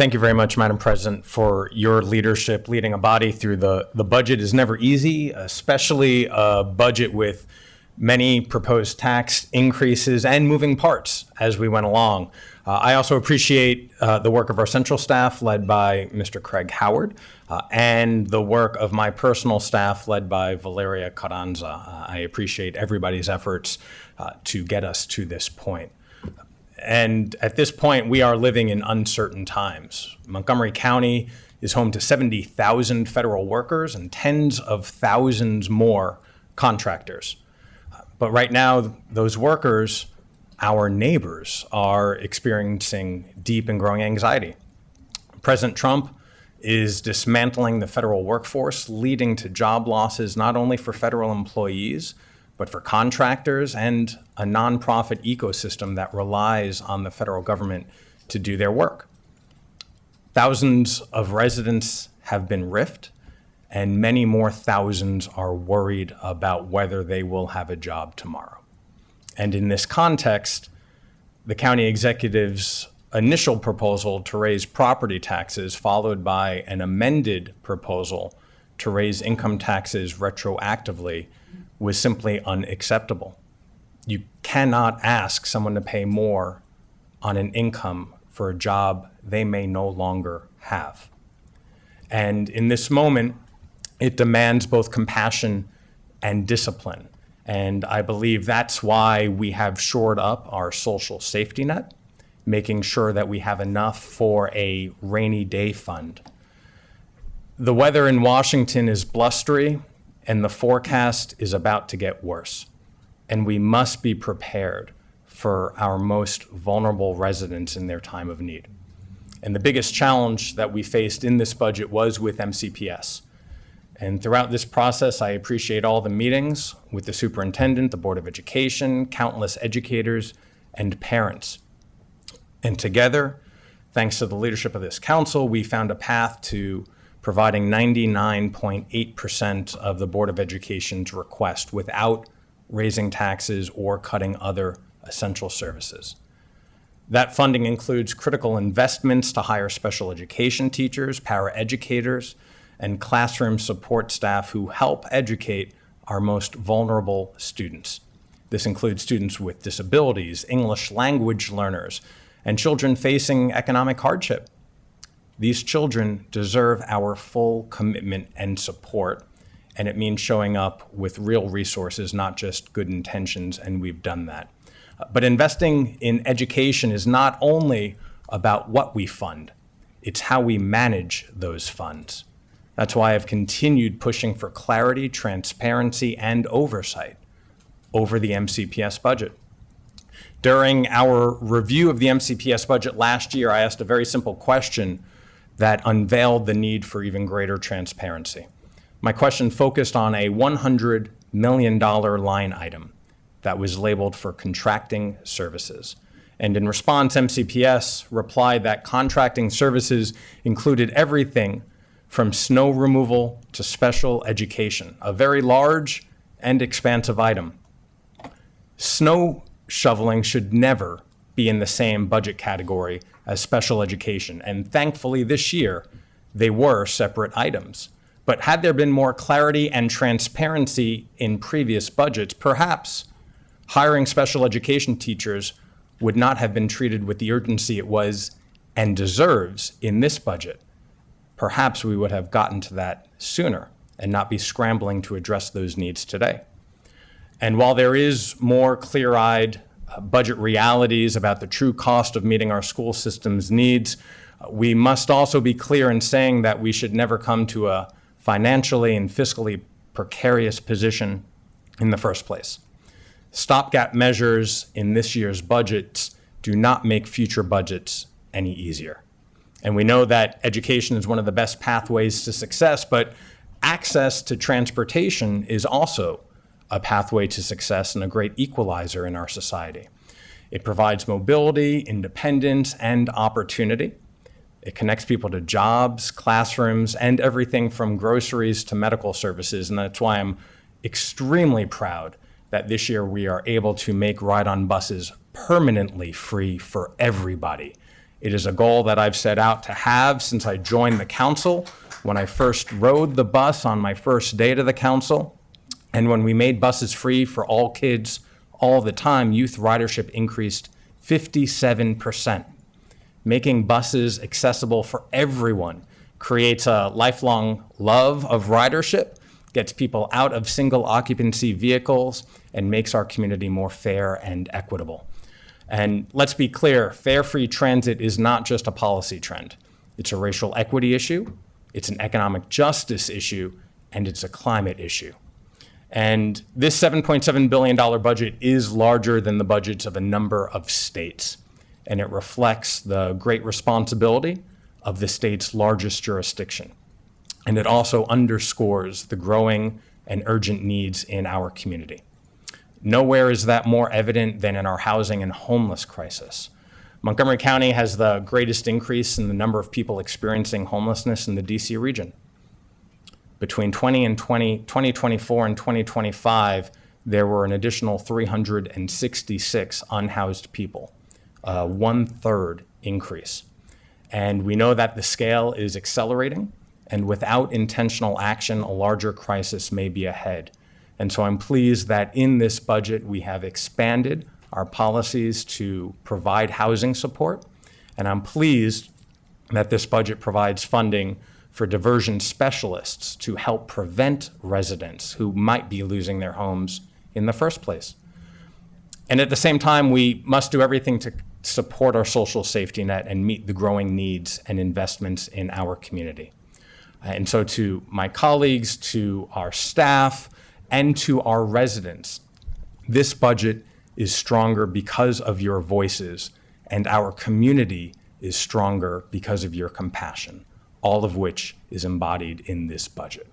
Thank you very much, Madam President, for your leadership. Leading a body through the budget is never easy, especially a budget with many proposed tax increases and moving parts as we went along. I also appreciate the work of our central staff led by Mr. Craig Howard and the work of my personal staff led by Valeria Carranza. I appreciate everybody's efforts to get us to this point. And at this point, we are living in uncertain times. Montgomery County is home to 70,000 federal workers and tens of thousands more contractors. But right now, those workers, our neighbors, are experiencing deep and growing anxiety. President Trump is dismantling the federal workforce, leading to job losses not only for federal employees, but for contractors and a nonprofit ecosystem that relies on the federal government to do their work. Thousands of residents have been riffed, and many more thousands are worried about whether they will have a job tomorrow. And in this context, the county executive's initial proposal to raise property taxes, followed by an amended proposal to raise income taxes retroactively, was simply unacceptable. You cannot ask someone to pay more on an income for a job they may no longer have. And in this moment, it demands both compassion and discipline. And I believe that's why we have shored up our social safety net, making sure that we have enough for a rainy day fund. The weather in Washington is blustery, and the forecast is about to get worse. And we must be prepared for our most vulnerable residents in their time of need. And the biggest challenge that we faced in this budget was with MCPS. And throughout this process, I appreciate all the meetings with the superintendent, the Board of Education, countless educators, and parents. And together, thanks to the leadership of this council, we found a path to providing 99.8% of the Board of Education's request without raising taxes or cutting other essential services. That funding includes critical investments to hire special education teachers, paraeducators, and classroom support staff who help educate our most vulnerable students. This includes students with disabilities, English language learners, and children facing economic hardship. These children deserve our full commitment and support, and it means showing up with real resources, not just good intentions, and we've done that. But investing in education is not only about what we fund, it's how we manage those funds. That's why I've continued pushing for clarity, transparency, and oversight over the MCPS budget. During our review of the MCPS budget last year, I asked a very simple question that unveiled the need for even greater transparency. My question focused on a $100 million line item that was labeled for contracting services. And in response, MCPS replied that contracting services included everything from snow removal to special education, a very large and expansive item. Snow shoveling should never be in the same budget category as special education. And thankfully this year, they were separate items. But had there been more clarity and transparency in previous budgets, perhaps hiring special education teachers would not have been treated with the urgency it was and deserves in this budget. Perhaps we would have gotten to that sooner and not be scrambling to address those needs today. And while there is more clear-eyed budget realities about the true cost of meeting our school system's needs, we must also be clear in saying that we should never come to a financially and fiscally precarious position in the first place. Stopgap measures in this year's budgets do not make future budgets any easier. And we know that education is one of the best pathways to success, but access to transportation is also a pathway to success and a great equalizer in our society. It provides mobility, independence, and opportunity. It connects people to jobs, classrooms, and everything from groceries to medical services. And that's why I'm extremely proud that this year we are able to make ride-on buses permanently free for everybody It is a goal that I've set out to have since I joined the council, when I first rode the bus on my first day to the council. And when we made buses free for all kids all the time, youth ridership increased 57%. Making buses accessible for everyone creates a lifelong love of ridership, gets people out of single occupancy vehicles, and makes our community more fair and equitable. And let's be clear, fare-free transit is not just a policy trend. It's a racial equity issue, it's an economic justice issue, and it's a climate issue. And this $7.7 billion budget is larger than the budgets of a number of states, and it reflects the great responsibility of the state's largest jurisdiction. And it also underscores the growing and urgent needs in our community. Nowhere is that more evident than in our housing and homeless crisis. Montgomery County has the greatest increase in the number of people experiencing homelessness in the DC region. Between 2024 and 2025, there were an additional 366 unhoused people, a 1/3 increase. And we know that the scale is accelerating, and without intentional action, a larger crisis may be ahead. And so I'm pleased that in this budget, we have expanded our policies to provide housing support. And I'm pleased that this budget provides funding for diversion specialists to help prevent residents who might be losing their homes in the first place. And at the same time, we must do everything to support our social safety net and meet the growing needs and investments in our community. And so to my colleagues, to our staff, and to our residents, this budget is stronger because of your voices, and our community is stronger because of your compassion, all of which is embodied in this budget.